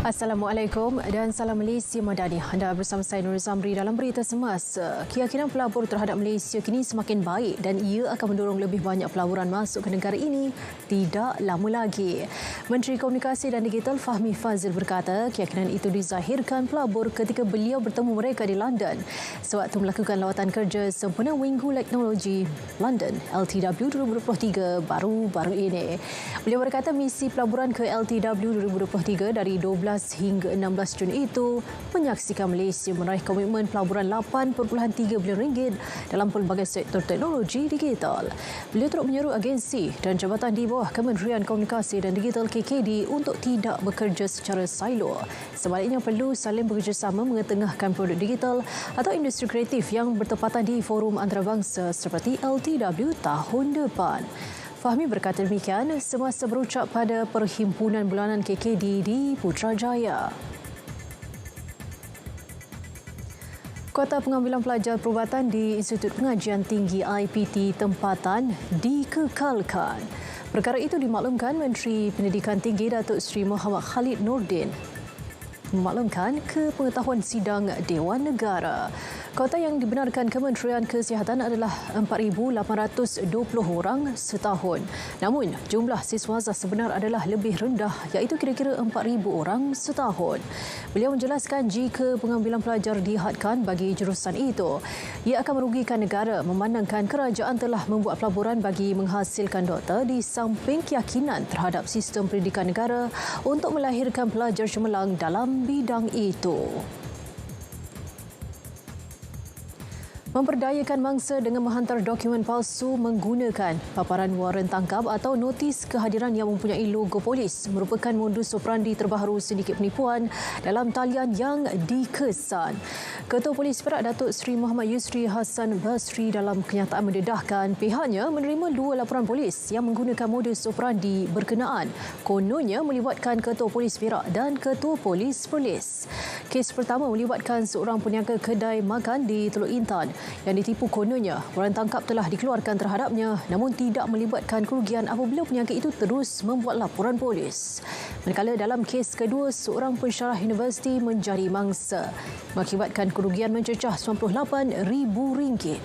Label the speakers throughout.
Speaker 1: Assalamualaikum dan salam Malaysia Madani. Anda bersama saya Nur Zamri dalam berita semasa. Keyakinan pelabur terhadap Malaysia kini semakin baik dan ia akan mendorong lebih banyak pelaburan masuk ke negara ini tidak lama lagi. Menteri Komunikasi dan Digital Fahmi Fadzil berkata keyakinan itu dizahirkan pelabur ketika beliau bertemu mereka di London sewaktu melakukan lawatan kerja sempena Minggu Teknologi London LTW 2023 baru-baru ini. Beliau berkata misi pelaburan ke LTW 2023 dari 12 hingga 16 Jun itu menyaksikan Malaysia meraih komitmen pelaburan RM8.3 bilion dalam pelbagai sektor teknologi digital. Beliau turut menyeru agensi dan jabatan di bawah Kementerian Komunikasi dan Digital KKD untuk tidak bekerja secara silo. Sebaliknya perlu saling bekerjasama mengetengahkan produk digital atau industri kreatif yang bertepatan di forum antarabangsa seperti LTW tahun depan. Fahmi berkata demikian semasa berucap pada Perhimpunan Bulanan KKD di Putrajaya. Kuota pengambilan pelajar perubatan di Institut Pengajian Tinggi IPT tempatan dikekalkan. Perkara itu dimaklumkan Menteri Pendidikan Tinggi Datuk Seri Muhammad Khalid Nordin memaklumkan ke pengetahuan sidang Dewan Negara. Kuota yang dibenarkan Kementerian Kesihatan adalah 4,820 orang setahun. Namun, jumlah siswaza sebenar adalah lebih rendah iaitu kira-kira 4,000 orang setahun. Beliau menjelaskan jika pengambilan pelajar dihadkan bagi jurusan itu, ia akan merugikan negara memandangkan kerajaan telah membuat pelaburan bagi menghasilkan doktor di samping keyakinan terhadap sistem pendidikan negara untuk melahirkan pelajar cemerlang dalam bidang itu. Memperdayakan mangsa dengan menghantar dokumen palsu menggunakan paparan waran tangkap atau notis kehadiran yang mempunyai logo polis merupakan modus operandi terbaru sindiket penipuan dalam talian yang dikesan. Ketua Polis Perak Datuk Seri Muhammad Yusri Hassan Basri dalam kenyataan mendedahkan pihaknya menerima 2 laporan polis yang menggunakan modus operandi berkenaan. Kononnya melibatkan Ketua Polis Perak dan Ketua Polis Perlis. Kes pertama melibatkan seorang peniaga kedai makan di Teluk Intan yang ditipu. Kononnya waran tangkap telah dikeluarkan terhadapnya namun tidak melibatkan kerugian apabila peniaga itu terus membuat laporan polis. Manakala dalam kes kedua, seorang pensyarah universiti menjadi mangsa mengakibatkan kerugian mencecah RM98,000.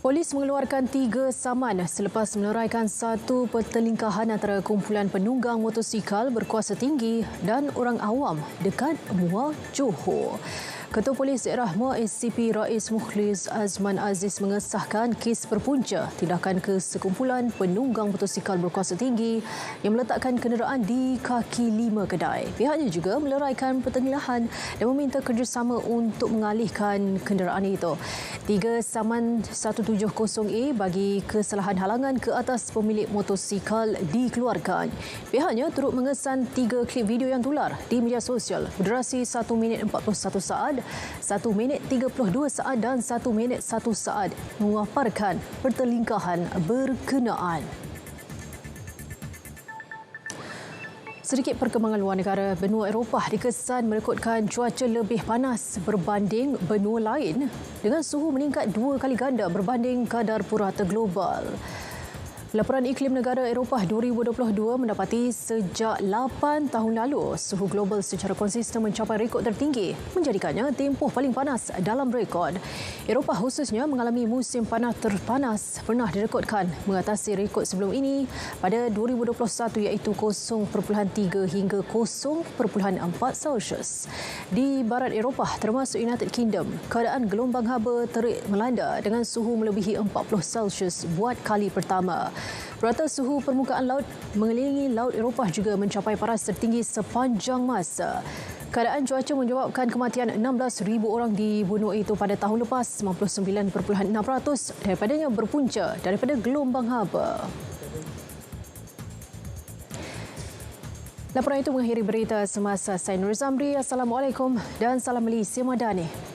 Speaker 1: Polis mengeluarkan 3 saman selepas meleraikan satu pertelingkahan antara kumpulan penunggang motosikal berkuasa tinggi dan orang awam dekat Muar, Johor. Ketua Polis Daerah Muar SCP Rais Mukhlis Azman Aziz mengesahkan kes berpunca tindakan ke sekumpulan penunggang motosikal berkuasa tinggi yang meletakkan kenderaan di kaki 5 kedai. Pihaknya juga meleraikan pertengahan dan meminta kerjasama untuk mengalihkan kenderaan itu. 3 saman 170A bagi kesalahan halangan ke atas pemilik motosikal dikeluarkan. Pihaknya turut mengesan 3 klip video yang tular di media sosial berdurasi 1 minit 41 saat, 1 minit 32 saat dan 1 minit 1 saat memaparkan pertelingkahan berkenaan. Sedikit perkembangan luar negara, benua Eropah dikesan merekodkan cuaca lebih panas berbanding benua lain dengan suhu meningkat 2 kali ganda berbanding kadar purata global. Laporan Iklim Negara Eropah 2022 mendapati sejak 8 tahun lalu, suhu global secara konsisten mencapai rekod tertinggi, menjadikannya tempoh paling panas dalam rekod. Eropah khususnya mengalami musim panas terpanas pernah direkodkan mengatasi rekod sebelum ini pada 2021 iaitu 0.3 hingga 0.4 Celsius. Di barat Eropah termasuk United Kingdom, keadaan gelombang haba terik melanda dengan suhu melebihi 40 Celsius buat kali pertama. Purata suhu permukaan laut mengelilingi Laut Eropah juga mencapai paras tertinggi sepanjang masa. Keadaan cuaca menyebabkan kematian 16,000 orang di benua itu pada tahun lepas, 99.6% daripadanya berpunca daripada gelombang haba. Laporan itu mengakhiri berita semasa. Saya Nur Zamri. Assalamualaikum dan salam Malaysia Madani.